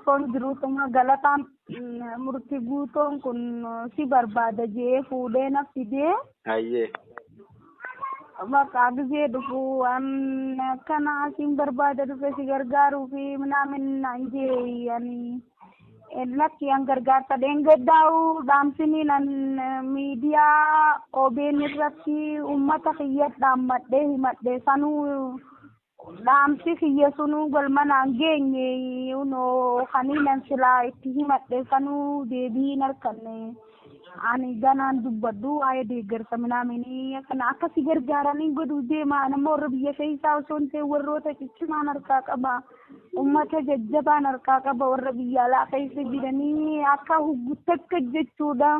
kon jirutuma galataan murtii guutoon kun si barbaada jee fuudhee na fidee. Ayyee. Bakka gisee dhufu waan kana siin barbaada dhufe si gargaaruu fi minaamin naan jee yani lakki an gargaarsa dheengaddaa'u dhaamsini nan miidiyaa OBN irratti uummata kiyyadhaan madhee himadhe sanuu dhaamsi kiyya sunuu galmanaan geenye unoo kaniinan silaa itti himadhe sanuu deebiin harkanne ani ganaan dubbadhu waa'ee deeggarsa minaaminii kana akkasi gargaaranii godhuu deemaa nama warra biyya keessaa osoo hin ta'e warroota ciccimaan harkaa qaba ummata jajjabaan harkaa qaba warra biyya alaa keessa jiranii akka huggutakka jechuudha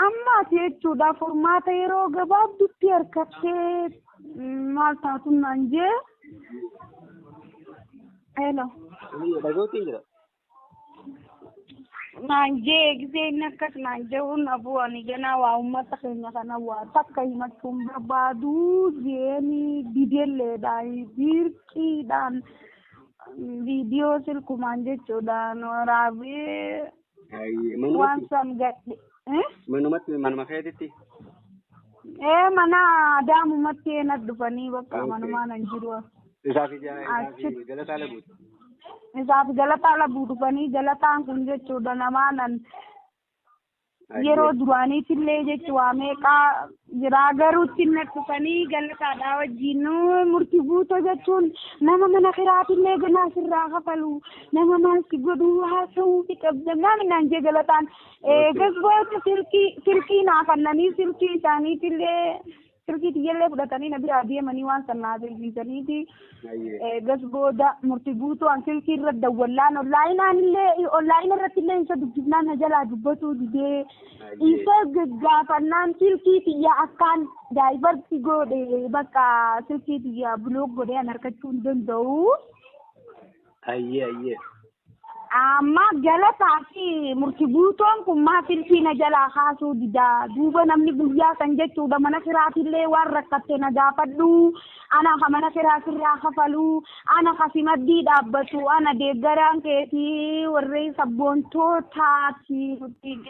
ammaati jechuudha furmaata yeroo gabaabdutti harkattee maal taatu naan jee hello naan jee giseen akkas naan jehuun abuu ani ganaa waa ummata keenya kana waa takka himachuun barbaadu jeeni didelleedha birqiidhaan viidiyoo silkumaan jechuudhaan waraabee waan san gadhe manuma keetitti mana daamumatti eenat dhufanii bakka manumaa nan jiru isaaf galataa labuuti. Isaaf galataa labuu dhufanii galataan kun jechuudha namaanan yeroo duraaniitillee jechuudha meeqaa jiraa garuutti inni dhufanii galataadhaa wajjin murtii guutoo jechuun nama mana kiraatillee ganaa sirraa kafalu nama maalti godhuu haasa'uu fi qabdannaan naan jee galataan gasboota silkii naafannanii silkii isaaniitillee silkii tiyyallee fudhatanii na biraa deemanii waan sannaa silkiisaniiti gasbooda murtii guutuu an silkii irra dawwallaan onlaayina irratti illee isa dubbifnaan na jalaa dubbatuu didee isa gaggaafannaan silkii tiyya akkaan daa'ibarti godhe bakka silkii tiyya buloog godhee an harkachuu hin danda'u. Ayyee. Amma galataa fi murtii guutoon kun maafiltii na jalaa kaasuu didaa duuba namni guyyaa san jechuudha mana kiraatillee waan rakkatte na gaafadhu ana ka mana kiraa sirraa kafalu ana ka simaddii dhaabbatu ana deeggaraan keetii warree sabboontootaati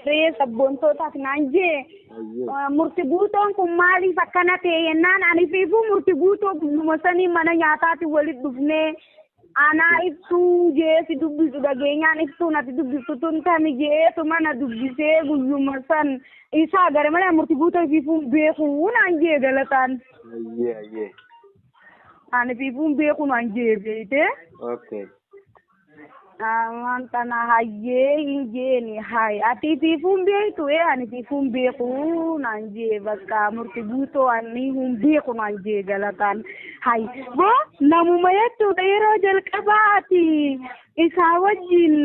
garee sabboontootaati naan jee murtii guutoon kun maaliif akkana ta'e yennaan ani fiifuu murtii guutoo guyyuma sanii mana nyaataati walitti dhufnee anaa ibsuu jeesi dubbisu dhageenyaan ibsuu natti dubbisu tun tami jeetu mana dubbisee guyyuma san isaa gara malee murtii guutoo fiifuun beekuu naan jee galataan. Ayyee. Ani fiifuun beekuu naan jee beeyte. Okay. Wanta na hayyee hin jeeni hay ati fiifuun beektu ani fiifuun beekuu naan jee bakka murtii guutoo ani hin beeku naan jee galataan hay namuma jechuudha yeroo jalqabaati isaa wajjin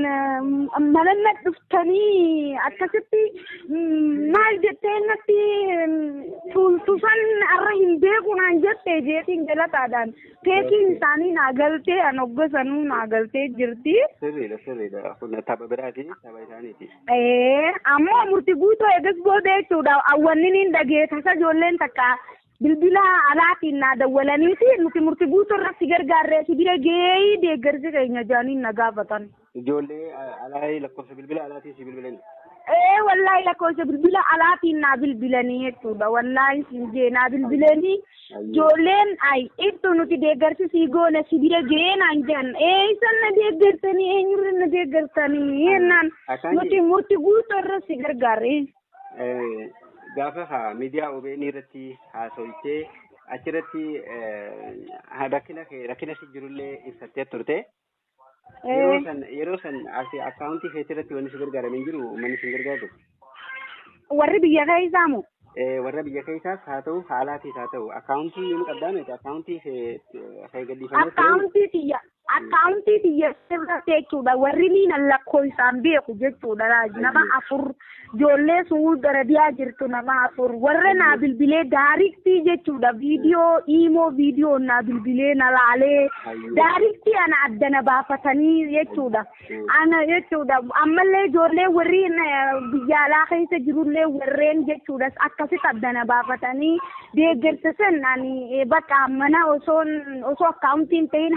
mananna dhuftanii akkasitti maal jettee natti tuultusan arra hin beeku naan jette jeetiin galataadhaan teekiin isaanii naa galtee an hoggasanuu naa galtee jirti. Sirriidha. Kun tapha biraati, tapha isaaniiti. Ammoo murtii guutoo eegas booda jechuudha. Awwanni niin dhagee tasa ijoolleen takka bilbila alaatiin naa dawwalaniiti nuti murtii guutoo irratti gargaarree si bira geeyii deeggarsi keenya jaaniin na gaafatan. Ijoollee alaa lakkoofsa bilbila alaatiin si bilbilan. Wallaahi lakkoofsa bilbila alaatiin naa bilbilanii jechuudha. Wallaahi siin jee naa bilbilanii. Ijoolleen ibsu nuti deeggarsi sii goone si bira ga'ee naan jedhan isan na deeggartanii eenyurra na deeggartanii yennaan nuti murtii guutoo irra si gargaarre. Gaafa miidiyaa OBN irratti haasoftee achirratti rakkina si jirullee ibsattee turte. Yeroo san akkaawuntii keetii irratti wanni si gargaaramee jiru manni si gargaaru. Warri biyya keessaa moo? warra biyya keessaas haa ta'u haalaatiis haa ta'u akkaawuntii ni qabdaa miti akkaawuntii fayyadamanii akkaawuntii xiyya sirratti jechuudha warri niin lakkoofsaan beeku jechuudha nama afur ijoollee Suudiyaa jirtu nama afur warra naa bilbilee daariktii jechuudha viidiyoo iimoo viidiyoo naa bilbilee na laalee daariktii ana addana baafatanii jechuudha ana jechuudha ammallee ijoollee warri biyya alaa keessa jirullee warreen jechuudha akkasitti addana baafatanii deeggarsa san ani bakka mana osoo akkaawuntiin ta'in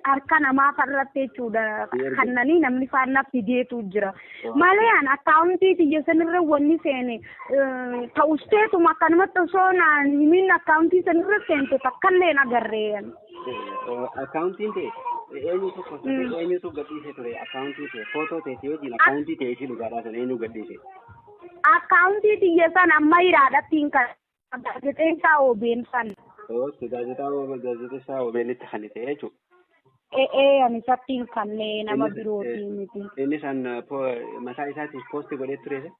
harka namaa farrattee jechuudha. Kannanii namni faana fideetu jira. Malee an akkaawuntii xiyya sanirra wanni seene ta'usteetuma akkanumatti osoo naan himin akkaawuntii sanirra seente takkallee nagarree. Akkaawuntiin ta'e eenyutu gadhiise ture akkaawuntii ta'e footoo ta'e wajjin akkaawuntii ta'e ishii dhugaadhaa sana eenyu gadhiise? Akkaawuntii xiyya sana amma hiraadhattiin kan gaazexeessaa OBN sana. Gaazexeessaa OBNitti kan ta'e jechuudha. Ani isattiin kanneen nama birootiin miti. Inni san mataa isaatiif poosti godhee ture?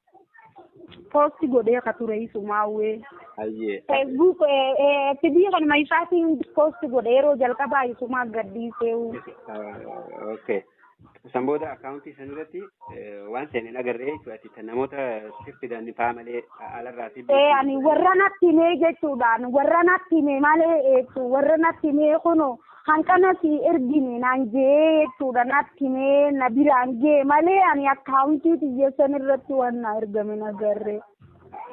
Poosti godhee akka ture isumaawwee. Hayyee. Facebook biyya kanuma isaatiin poosti godhee yeroo jalqabaa isumaa gadhiisee. Okay. San booda akkaawuntii san irratti waan seeneen agarree jechuudha. Namoota siffidan fa'aa malee alarraa fi. Ani warra natti himee jechuudhaan warra natti himee malee warra natti himee kunoo. Hanqana si ergine naan jee jechuudha natti himee na biraan gee malee ani akkaawuntii xiyya san irratti waan na ergame nagarree.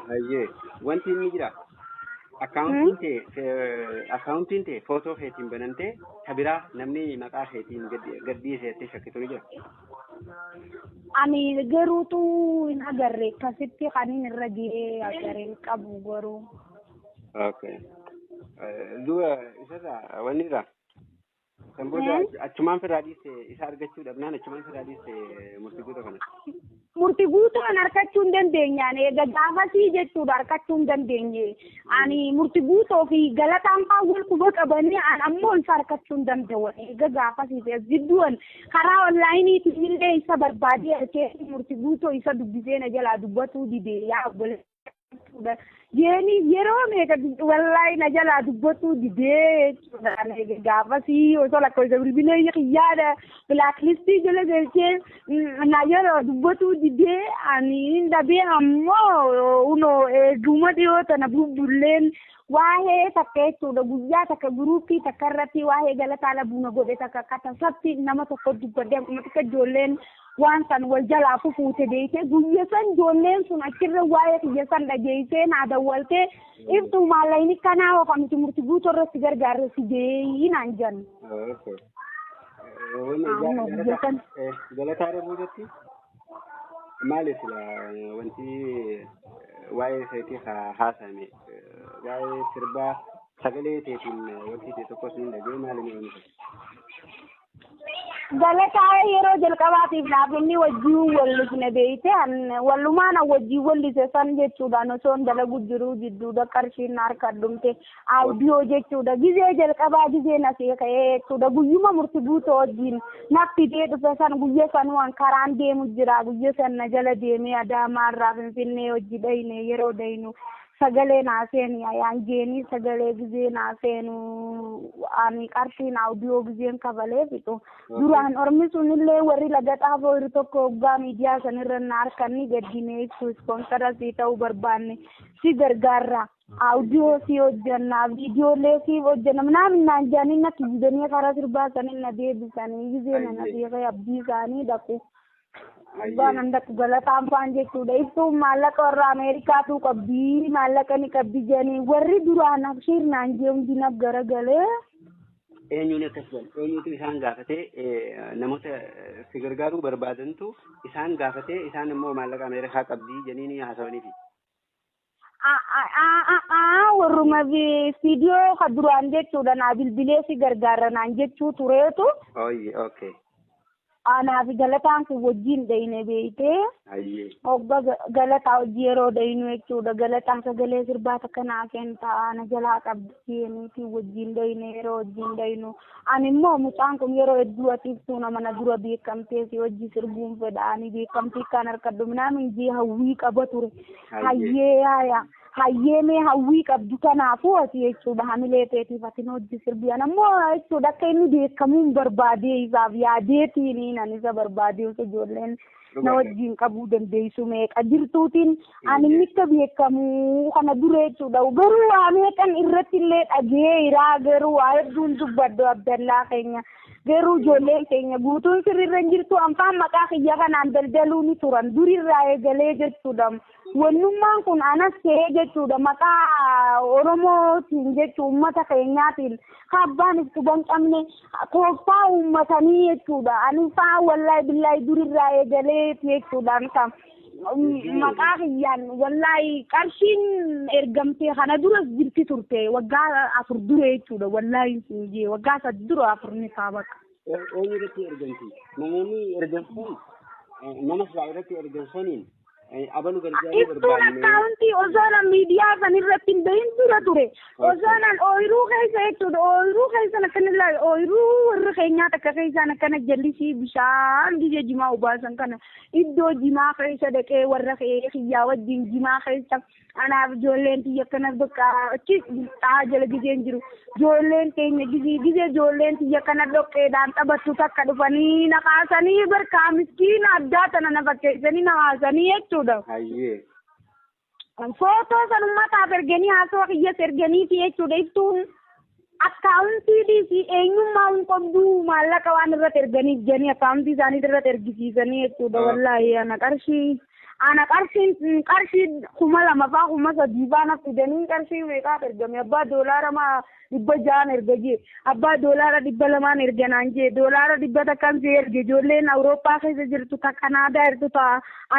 Hayyee wanti inni jira akkaawuntiin ta'e footoo keetiin banantee ka biraa namni maqaa keetiin gadhiiseetti shakkitu ni jira. Ani garuutu hin agarre akkasitti kan inni irra gahee agareen qabu garuu. Okay. Du'a isarraa wanni irraa. Kan booda achumaan firraa dhiiste isa argachuu dhabnaan achumaan firraa dhiiste murtii guutuu kana. Murtii guutuu kan argachuu hin dandeenyaan egaa gaafasii jechuudha argachuu hin dandeenye. Ani murtii guutuu fi galataan fa'aa wal quba qabanii ammoo isa argachuu hin danda'u. Egaa gaafasii jidduun karaa onlaayiniitiin illee isa barbaadee argee murtii guutuu isa dubbisee na jalaa dubbatuu didee yaa obboleessa. Jeeni yeroo meeqa wallahi na jalaa dubbatuu didee jechuudha. Gaafasii osoo lakkoofsa bilbilee xiyyaadha bilaaklistii jala galchee na jalaa dubbatuu didee ani dhabee ammoo unoo eeguma dhiyoo tana bubbulleen waa'ee takka jechuudha guyyaa takka guruupii takka irratti waa'ee galataa labuuna godhe takka katasatti nama tokko dubbadee akkuma takka ijoolleen waan san wal jalaa fufuute deeyte guyya san ijoolleen sun achirra waa'ee kiyya san dhageessee naa dawwaltee ibtuu maallaqa kanaa oofamti murtii guutuu irratti gargaarre si deeyinaan jennu. Galataa dhabuudatti maaliif wanti waa'ee isaatiif haasa'ame waa'ee sirbaa sagalee teetiin wanti ta'e tokkos hin dhagee maaliif oomisha? Galataa yeroo jalqabaatiif dhaabinni wajjin wallisne beeyte wallumaan wajjin wallise san jechuudhaan osoo dalagu jiru jidduudha qarshiin harka dhumte audiyoo jechuudha gizee jalqabaa gizee nasee ka'ee jechuudha guyyuma murtii guutuu wajjin naffitee dhufe san guyya sanuwaan karaan deemu jira guyya san na jala deemee Adaamaarraa Finfinnee hojii dhayne yeroo dhaynu sagalee naaseeni ayaan geeni sagalee gizee naaseenu ani qarshiin audiyoo gizeen kabalee fixu duraan ormi sunillee warri laga xaafoo irra tokko hoggaa miidiyaa sanirra na harkanni gaddinee ibsu ispoonsarasii ta'uu barbaanne si gargaarra audiyoo si hojjanna viidiyoolee si hojjanna naan jaaniin na kijibanii karaa sirbaa sanin na deebisanii gizee na beekee abdii isaanii dhaqu. Waan akka galataan faan jechuudha ibsuun maallaqa warra Ameerikaatu qabdii maallaqa ni qabdi jedhanii warri duraan abshiirnaan jeemdinaaf garagalee. Eenyuun akkas godhe eenyuutu isaan gaafatee namoota si gargaaruu barbaadantu isaan gaafatee isaan immoo maallaqa Ameerikaa qabdii jedhanii haasawaniifi. Warruma viidiyoo ka duraan jechuudha naa bilbilee si gargaara naan jechuu tureetu. Okay. Anaaf galataan kun wajjin dhayne beeytee hogga galataa hojii yeroo dhaynu jechuudha galataan sagalee sirbaa takka naa kentaa ana jalaa qabdeeniti wajjin dhayne yeroo wajjin dhaynu ani immoo mucaan kun yeroo hedduu atiiftuu nama na dura beekamtee si hojii sirbuun fedha ani beekamtii kan harkadhu minaamin jee hawwii qaba ture hayyee mee hawwii qabdu kanaafuu ati jechuudha hamilee teetiif atin hojii sirbiyan ammoo jechuudha akka inni beekamuun barbaadee isaaf yaadeetiin nan isa barbaadee osoo ijoolleen na wajjin qabuu dandeessu meeqa jirtuutiin ani mikka beekamu kana dura jechuudha garuu waa meeqan irratti illee dhagee iraa garuu waa hedduun dubbaddu Abdallaa keenya garuu ijoolleen keenya guutuun sirriirra hin jirtu anfaan maqaa kiyya kanaan daldaluu ni turan durirraa eegalee jechuudha. Wannummaan kun anas ta'ee jechuudha maqaa Oromootiin jechuudha uummata keenyaatiin abbaan itti banqabne tooftaa uummatanii jechuudha. Ani fa'aa wallahi billahi durirraa eegalee jechuudha. Maqaa kiyyaan wallahi qarshiin ergamtee kana dura jirti turte waggaa 4 dura jechuudha. Wallahi waggaa 3 dura 4 ni saabaka. Irratti ergamti namoonni ergamsan nama silaa irratti ergamsaniin abalu gargaaruu barbaanne akkaawuntii osoo miidiyaa san irratti hin bahin dura ture osoo ooyiruu keessa jechuudha ooyiruu keessan akkanillee ooyiruu warra keenyaa takka keessaan akkana jallisii bishaan gizee jimaa ubaasan kana iddoo jimaa keessa dhaqee warra kiyyaa wajjin jimaa keessa anaaf ijoolleen tiyya akkanas bakka achi xaa jala gizeen jiru ijoolleen keenya gizee ijoolleen tiyya kana dhoqqeedhaan taphattu takka dhufanii naqaasanii barkaa miskiina addaa tana na fakkeessanii naqaasanii jechuudha. Ayyee. Footoo san uummataaf erganii haasawaa kiyyas erganiiti jechuudha. Ibtuun akkaawuntii fi eenyummaa hin qabdu maallaqa waan irratti erganiif jedhanii akkaawuntii isaanii irratti ergisiisanii jechuudha. Wallaahi ana qarshiin 2,000 faa 3,000 faa na fidanii qarshii meeqaaf ergame abbaa doolaara 600 erga jee abbaa doolaara 200 erganaan jee doolaara 100 takkan see erge ijoolleen Awurooppaa keessa jirtu ta Kanaadaa jirtu ta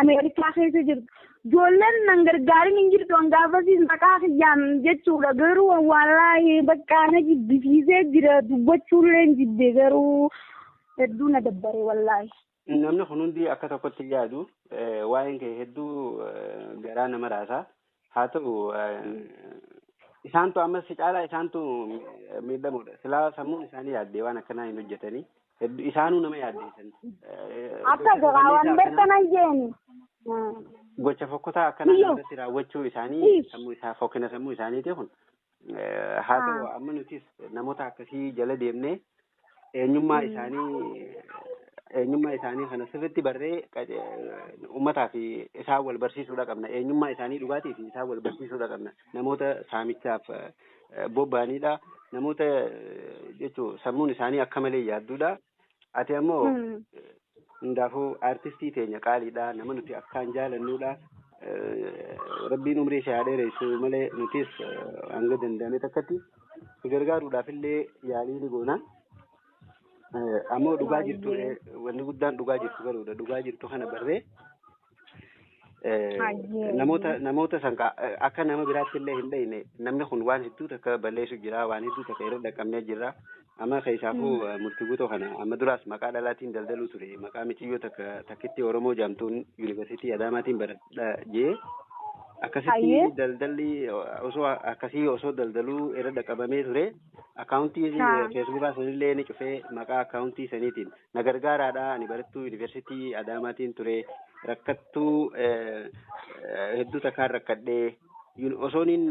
Ameerikaa keessa jirtu ijoolleen nan gargaarin hin jirtu hangaafasiis maqaa kiyyaan jechuudha garuu wallaahi bakka na jibbisiisee jira dubbachuullee hin jibbe garuu hedduu na dabbare wallaahi. Namni kun hundi akka tokkotti yaadu waa'een kee hedduu garaa nama raasaa haa ta'u isaantu ammas caalaa isaantu miidhamudha silaa sammuun isaanii yaaddee waan akkanaa hin hojjetanii isaanuu nama yaaddeessan. Akka gabaawwan beektanan jeeni. Gocha fokkotaa akkanaa irratti raawwachuu isaanii fokkina sammuu isaaniiti kun haa ta'u amma nutis namoota akkasii jala deemnee eenyummaa isaanii kana sirriitti barree uummataa fi isaan wal barsiisuudha qabna. Eenyummaa isaanii dhugaatii fi isaan wal barsiisuudha qabna. Namoota saamichaaf bobba'anidha. Namoota jechuun sammuun isaanii akka malee yaadduudha. Ati ammoo hundaafuu aartistii teenya qaaliidha. Nama nuti akkaan jaalannudha. Rabbiin umrii ishee dheeressu malee nutis hanga danda'ame takkatti gargaaruudhaaf illee yaalii ni goona. Ammoo dhugaa jirtu wanni guddaan dhugaa jirtu galuudha. Dhugaa jirtu kana barree namoota san akka nama biraatti illee hin dhayne namni kun waan hedduu takka balleessu jira waan hedduu takka irra dhaqqabnee jira. Amma keessaafuu murtii guutuu kana amma duraas maqaa dhalaatiin daldaluu ture maqaa michiyyoo takkitti Oromoo jaamtuun yuunivarsiitii Adaamaatiin baradha jee akkasitti daldalli osoo daldaluu irra dhaqqabamee ture. Akkaawuntii feesbuukaa sanillee ni cufee maqaa akkaawuntii saniitiin na gargaaraadha ani barattuu yuunivarsiitii Adaamaatiin ture rakkattuu hedduu takkaan rakkadhee osooniin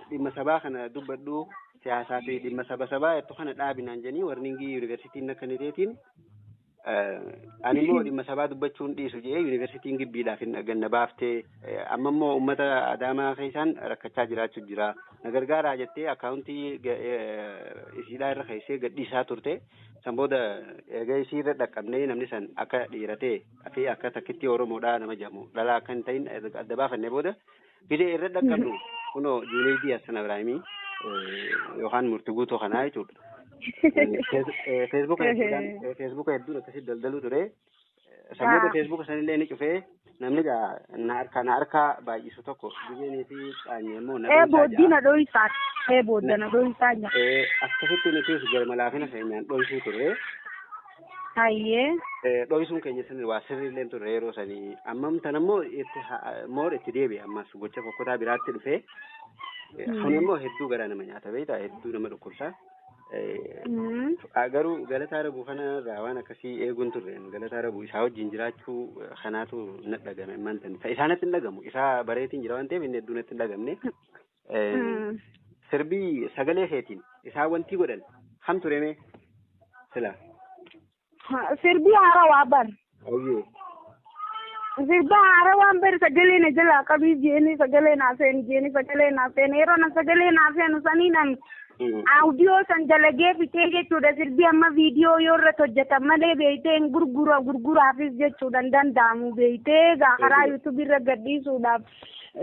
dhimma sabaa kana dubbadhu siyaasaa fi dhimma sabaa jettu kana dhaabinaan jedhanii warningii yuunivarsiitiin akka niteetiin ani immoo dhimma sabaa dubbachuun dhiisu jedhee yuunivarsiitiin gibbiidhaaf hin ganna baaftee amma immoo uummata Adaamaa keessaan rakkachaa jiraachuu jira. Na gargaaraa jettee akkaawuntii isiidhaa irra keessee gadhiisaa turte. San booda egaa isii irra dhaqqabnee namni san akka dhiiratee fi akka takkitti Oromoodhaa nama jedhamu dhalaa akka hin ta'in adda baafannee booda fidee irra dhaqqabnu kunoo Juuneedii Hassan Ibraahimii yookaan murtii guutuu kanaa jechuudha. Feesbuuka hedduun akkasitti daldaluu ture. Sammuu feesbuuka sanillee ni cufee namni na harkaa baay'isu tokko biyyoonii fi qaanyee immoo booddina dho'isaa booddina dho'isaa akkasitti nutis galma laafina keenyaan dho'isuu ture. Dho'isuun keenya sirrii waa sirriillee ture yeroo sanii ammam tan immoo itti deebi'e ammas gocha fokkotaa biraatti dhufee kun immoo hedduu garaa nama nyaata beektaa hedduu nama dhukkubsaa. Garuu Galataa Rabuu kanarraa waan akkasii eeguun turre Galataa Rabuu isaa wajjin jiraachuu kanaatu na dhagame mantan isaanatti hin dhagamu isaa bareetiin jira waan ta'eef inni hedduu natti hin dhagamne sirbii sagalee keetiin isaa wanti godhan ham tureme sila sirbii haarawaa ban sirba haarawaan bar sagalee na jala qabii jeeni sagalee na seen yeroo na sagalee na seenu saniidhaan audio san dalagee fitee jechuudha sirbi amma viidiyoo yoo irratti hojjetan malee beeytee gurguraafis jechuudha hin danda'amu beeytee karaa yuutuubii irra gadhiisuudhaaf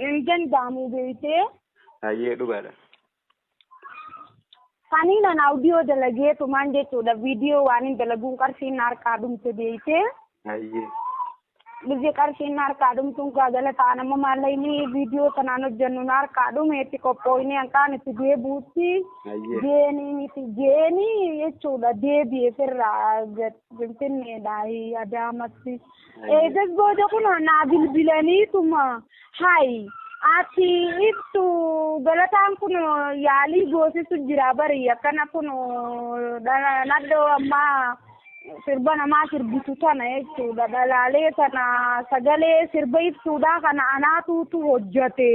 hin danda'amu beeytee. Hayyee dhugaadha. Kaniinan audio dalageetumaan jechuudha viidiyoo waan hin dalaguun qarshiin harkaa dhumte beeytee. Hayyee. Biyya qarshiin harkaa dhumtuun gaagala ta'an amma maallayni viidiyoo kanaan hojjennu harkaa dhumeetti qophooyne hanqaan itti deebuutti geenii jechuudha deebi'ee firraa finfinneedha Adaamatti. Eegas booda kun naa bilbilaniituma hayi. Ati ibsu galataan kun yaalii goosisu jira bari akkana kun naddoo ammaa sirba namaa sirbitu tana jechuudha dhalaalee tana sagalee sirba ibsuudha kana anaatuutu hojjate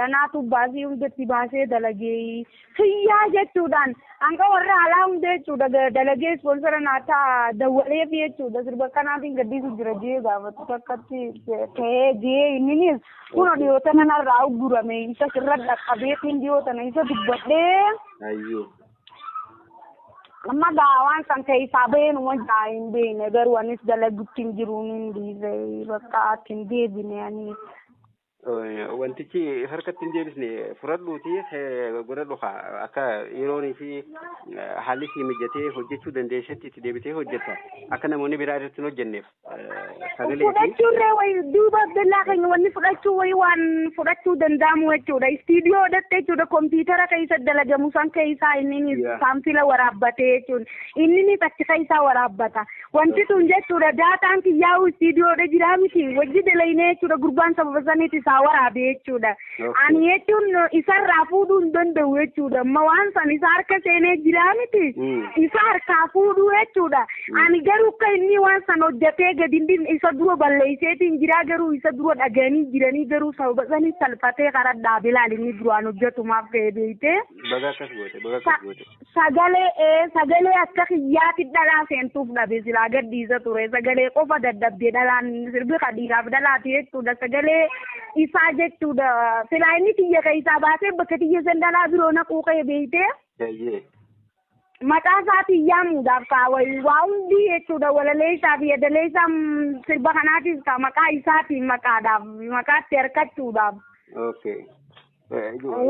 anaatu baasee hundatti baasee dalagee fiyyaa jechuudhaan hanga warra alaa hunda jechuudha dalagee ispoonsara naataa dawwaleef jechuudha sirba kanaatiin gaddiisu jira jee gaafatu akkatti ta'ee jee inninis kun dhiyoota nanarraa uggurame isa sirra dhaqqabeetiin dhiyootana isa dubbadhee. Amma gaawwan san keessaa beenuma hin beekne garuu anis dalagutti hin jiruun hin dhiise bakka ati hin deebine ani. Wantichi harkatti hin deebisne fudhadhuuti godhadhu akka yeroonii fi haalli si mijatee hojjechuu dandeessetti itti deebitee hojjetta akka namoonni biraa irratti hin hojjenneef sagalee fudhachuurree wayi duuba abdallaa keenya wanni fudhachuu wayi waan fudhachuu danda'amu jechuudha istiidiyoo dhatte jechuudha kompiitara keessa dalagamu san keessaa inni saamfila waraabbatee jechuudha inni achi keessaa waraabbata wanti sun jechuudha daataan kiyyaa'u istiidiyoodha jiraa miti wajji dalaynee jechuudha gurbaan sababa saniiti isaa waraabe jechuudha ani jechuun isarraa fuudhuu hin danda'u jechuudha amma waan san isa harka seenee jiraa miti isa harkaa fuudhuu jechuudha ani garuu akka inni waan san hojjetee gadi isa dura balleesseetiin jiraa garuu isa dura dhaganii jiranii garuu sababa sanii salphatee karaa dhaabilaan inni duraan hojjetumaaf ka'ee beeytee. Baga akkas goote. Sagalee akka kiyyaatti dhalaa seentuuf dhabe silaa gaddiisa ture sagalee qofa daddabdee dhalaan sirbi kadhiiraaf dhalaati jechuudha sagalee isaa jechuudha silaa inni xiyya keessaa baasee bakka xiyya sandalaa biroo naquu ka'e beeytee. Maqaa isaatiin yaamuudhaaf kaawwayi waa hundi jechuudha walalee isaa fi yadalee isaa sirba kanaatiif ka maqaa isaatiin maqaatti harkachuudhaaf.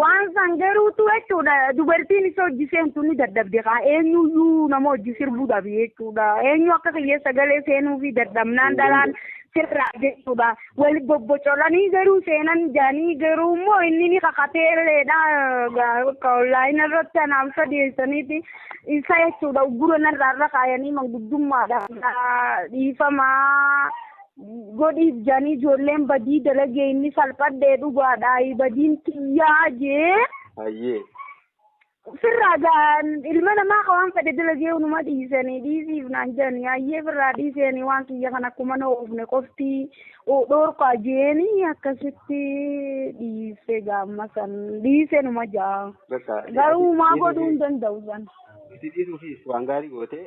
Waan san garuutu jechuudha dubartiin isa hojii seentu ni daddabde kaa eenyuyyuu nama hojii sirbuu dhabe jechuudha eenyu akka kiyya sagalee seenuu fi daddabnaan dhalaan sirraa jechuudha wali bobbocolanii garuu seenan jaanii garuu immoo inni ni kakateelleedha onlaayinii irratti anaaf sadeessaniiti isa jechuudha uggura narraarra kaayanii manguddummaadhaan dhiifamaa godhiif jaanii ijoolleen badii dalagee inni salphadhee dhugaadha badiin xiyyaa jee. Firraa ilma namaa waan fedhe dalagee unuma dhiisiif naan jedhanii hayyee firraa dhiisanii waan kiyya kan akkuma na oofne qofti dhoorkaa jeeni akkasitti dhiise gaamma san dhiise numa jaa garuu maa godhuu hin danda'u san. Dhiisuufis waan gaarii goote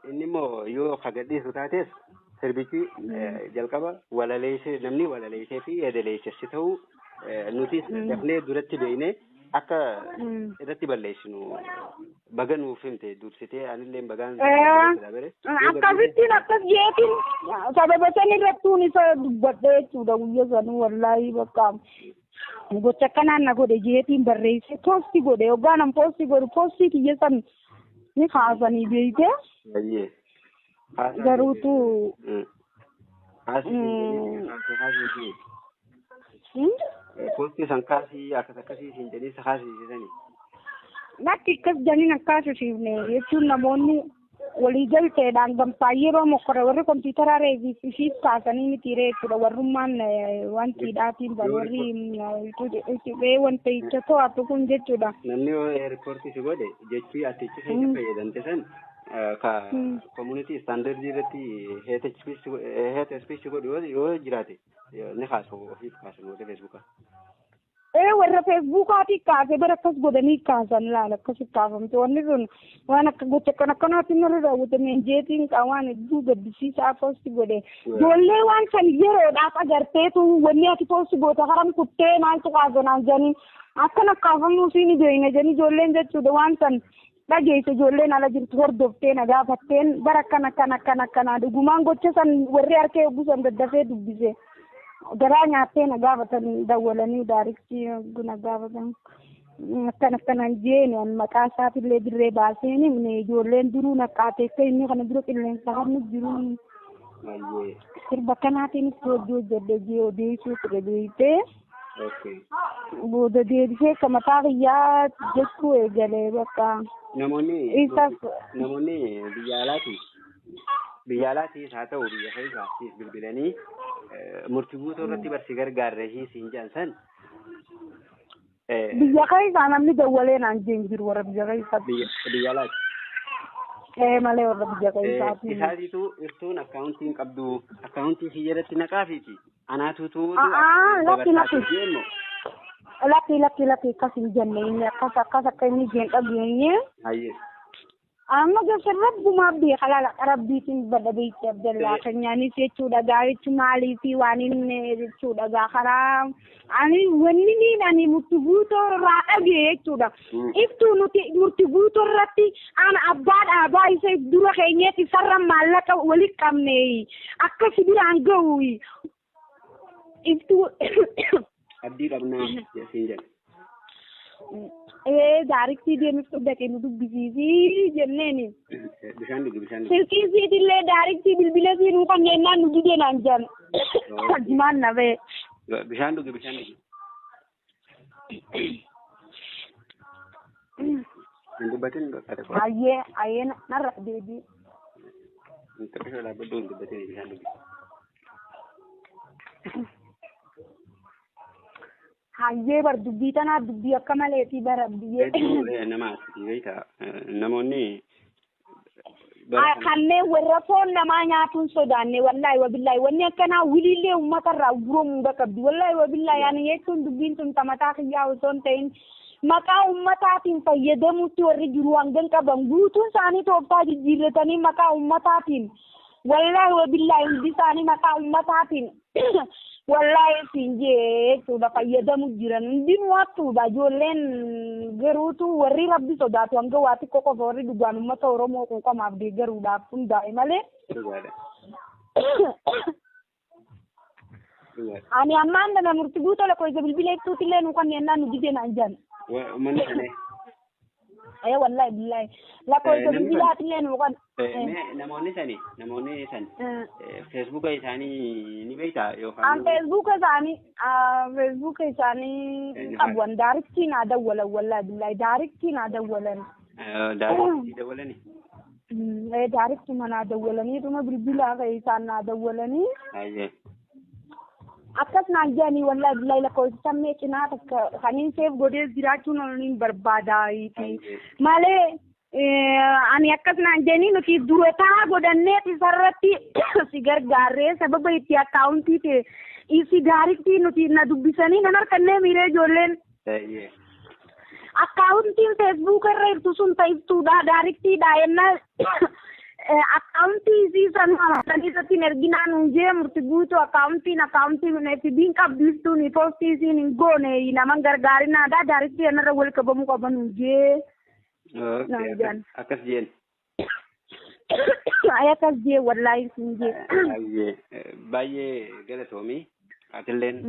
inni immoo yoo kagadhiisu taates sirbichi jalqaba walaleessee namni walaleessee fi edeleessessi ta'uu nutis dafnee duratti beeknee akka irratti balleessinu baga nuuf himte dursitee anillee bagaan akkasittiin akkas jeetiin sababa san irrattuun isa dubbadhe jechuudha guyya sanuu wallaahi bakka gocha akkanaan na godhe jeetiin barreesse poosti godhe hoggaanan poosti godhu poostii kiyya san ni kaasanii beeyte garuutu Posti sankasi akkasii siin jedhee kaasisanii. Bakki akkas janiin akkaasisiifne jechuun namoonni walii galteedhaan gamtaa yeroo mokkore warri kompiitara reevisiif kaasanii miti jechuudha warrummaan wanti dhaatiin warri wanta icha to'atu kun jechuudha. Namni riippoortii si godhe jechii atichi seetti fayyadamte san ka community standard irratti hate speech godhu yoo jiraate ni kaasu ofiif kaasan wata feesbuukaa. Warra feesbuukaatii kaasee bara akkas godhanii kaasan laala akkasitti kaafamte wanni sun waan akka gocha akkanaatti narra raawwatame jeetiin waan hedduu gaddisiisaa poosti godhe ijoollee waan san yeroodhaaf agarteetu wanni ati poosti goote haram kuttee maaltu kaasanaan jedhanii akkana kaafamuu fi ni beeyna jedhanii ijoolleen jechuudha waan san dhageesse ijoolleen ala jirtu hordoftee na gaafatteen bara akkana dhugumaan gocha san warri harkee buusan daddafee dubbise garaa nyaattee na gaafatan dawwalanii daariktii na gaafatan akkanaan jeeni an maqaa isaatiillee dirree baaseen himne ijoolleen duruu naqaatee akka inni kana dura qilleensa kan jiru sirba kanaatiin hojjedhe jee odeessuu ture beeytee. Booda deebisee akka mataa kiyyaa jechuu eegalee bakka. Namoonni biyya alaatiis haa ta'u biyya keessaattis bilbilanii murtii guutuu irratti barsi gargaarre siin jedhan san. Biyya keessaa namni dawwalee naan jeen jiru warra biyya keessaatti. Biyya alaati. Malee warra biyya keessaatti. Isaatiitu irtuun akkaawuntiin qabdu akkaawuntii si jalatti naqaafiiti. Anaatuutu lakki akkasin jenne akkas akka inni jeen dhageenye. Amma gosa rabbumaa beeka laala rabbiitiin badha beekte abdallaa keenyaanis jechuudha gaarichi maalii fi waan inni jechuudha gaakaraa ani wanni ani murtii guutuu irraa dhagee jechuudha. Iftuu nuti murtii guutuu irratti ana abbaa isa dura keenyetti sarara maallaqa walitti qabne akka sibiraan gahu. Iftuu abdii qabnaa siin jedhe. Daariktii deemiftuu dhaqee nu dubbisiisi jenneeni. Bishaan dhugi. Silkii siitillee daariktii bilbila siinuu kan jennaan nu didee naan jedhan. Jimaan na ba'e. Bishaan dhugi. Hin dubbatin dhokate. Ayyee narra deebii. Taphisoo dhaabbaduu hin dubbatin bishaan dhugi. Hayyee bar dubbii tanaa dubbii akka maleetii bara biyyee. Nama asii beekta namoonni. Kanneen warra foon namaa nyaatuun sodaanne wallaahi wabillahi wanni akkanaa wiliillee uummatarraa guromuu qabdi wallaahi wabillahi yaani jechuun dubbiin sun tamataa kiyyaa osoo hin ta'in maqaa uummataatiin fayyadamuutti warri jiru hangan qaban guutuun isaanii tooftaa jijjiirratanii maqaa uummataatiin wallaahi wabillahi hundi isaanii maqaa uummataatiin. Wallahi sinjee jechuudha fayyadamu jiran hundinuu hattuudha ijoolleen garuutu warri rabbi sodaatu hanga waa xiqqoo qofa warri dhugaan uummata Oromoo quuqamaaf deeggaruudhaaf hundaa'e malee. Ani ammaan dana murtii guutuu lakkoo isa bilbila ibsuutillee nu kan yennaan nu didee naan jedhan. Wallahi billahi lakkoo isa bilbilaatillee nu kan. Namoonni sani feesbuuka isaanii ni beektaa yookaan. An feesbuuka isaanii qabuun daariktii naa dawwalan wallahi billahi daariktii naa dawwalan. Daariktii dawwalani. Daariktii manaa dawwalanii dhuma bilbilaa ka'e isaan naa dawwalanii. Akkas naan jedhanii wallahi billahi lakkoo isa sammee cinaa takka kaniin seef godhee jiraachuun oniin barbaadaayiiti malee. Ani akkas naan jedhanii nuti duretaa godhannee isarratti si gargaarree sababa itti akkaawuntii ta'e isi daariktii nuti na dubbisanii nan harkannee miiree ijoolleen. Akkaawuntiin feesbuuka irra jirtu sun ta'iftuudha daariktiidha yennaa akkaawuntii isii san irratti erginaan hunjee murtii guutuu akkaawuntii fidiin qabdiistuun poostii isiin hin goone naman gargaarinaadha daariktii yanarra wal qabamuu qaban hunjee. Akkas jeen. Akkas jee wallahi sin jee. Baay'ee galatoomii atilleen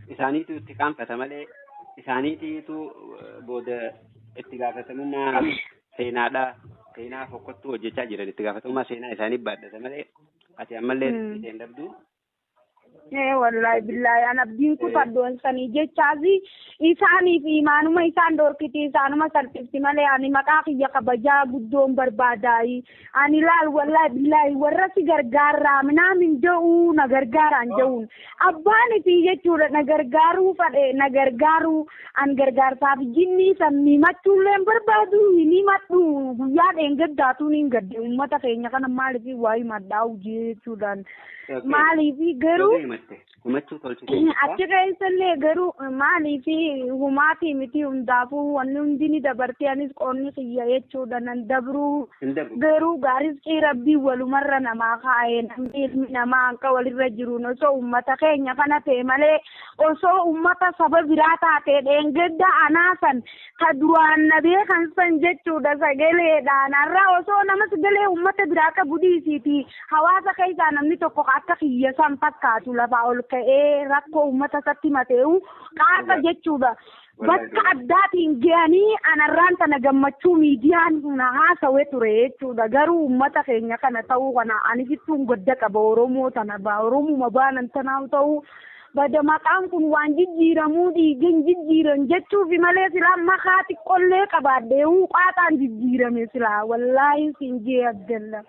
isaaniitu itti qaanfata malee isaaniitiitu booda itti gaafatamummaa seenaa fokkottuu hojjechaa jiran itti gaafatamummaa seenaa isaanii baadhata malee ati ammallee isheen dhabdu. Wallahi billahi an abdiin kutaddoon sanii jechaasi isaaniif imaanuma isaan dorkiti isaanuma salphifti malee ani maqaa kiyya kabajaa guddoon barbaadaayi ani laal wallahi billahi warra si gargaarraa minaamin jedhuu na gargaaraan jedhuun abbaan itti jechuudha na gargaaruu fadhe na gargaaruu an gargaarsaaf jinni san himachuullee barbaadu hin himadhu guyyaa dheengaddaatuun hin gadde uummata keenya kana maaliif waa'ee maddaa'u jechuudhaan maaliif garuu. himatte himachuu tolchite achi keessallee garuu maalii fi humaatii miti hundaafuu wanni hundi ni dabartee anis qoonni xiyya jechuudha nan dabruu garuu gaarii rabbii walumarra namaa kaa'ee namni ilmi namaa akka walirra jiruun osoo ummata keenya kana ta'e malee osoo ummata saba biraa taatee dheengedda anaasan ka duraan na beekan san jechuudha sagaleedhaan har'a osoo nama sagalee ummata biraa qabu dhiisiiti hawaasa keessaa namni tokko akka kiyya san fakkaatu lafaa ol ka'ee rakkoo ummata satti matee'u qaasa jechuudha. Bakka addaatiin ga'anii anarraan tana gammachuu miidiyaan na haasawee ture jechuudha. Garuu ummata keenya kana ta'uu kana ani fittuun godda qaba Oromoo tana Oromuma baanan tanaaf ta'uu bada maqaan kun waan jijjiiramuu dhiigan jijjiiran jechuufi malee silaa makaa xiqqollee qabaadhee qaaxaan jijjiirame silaa wallaahi siin jee addalla.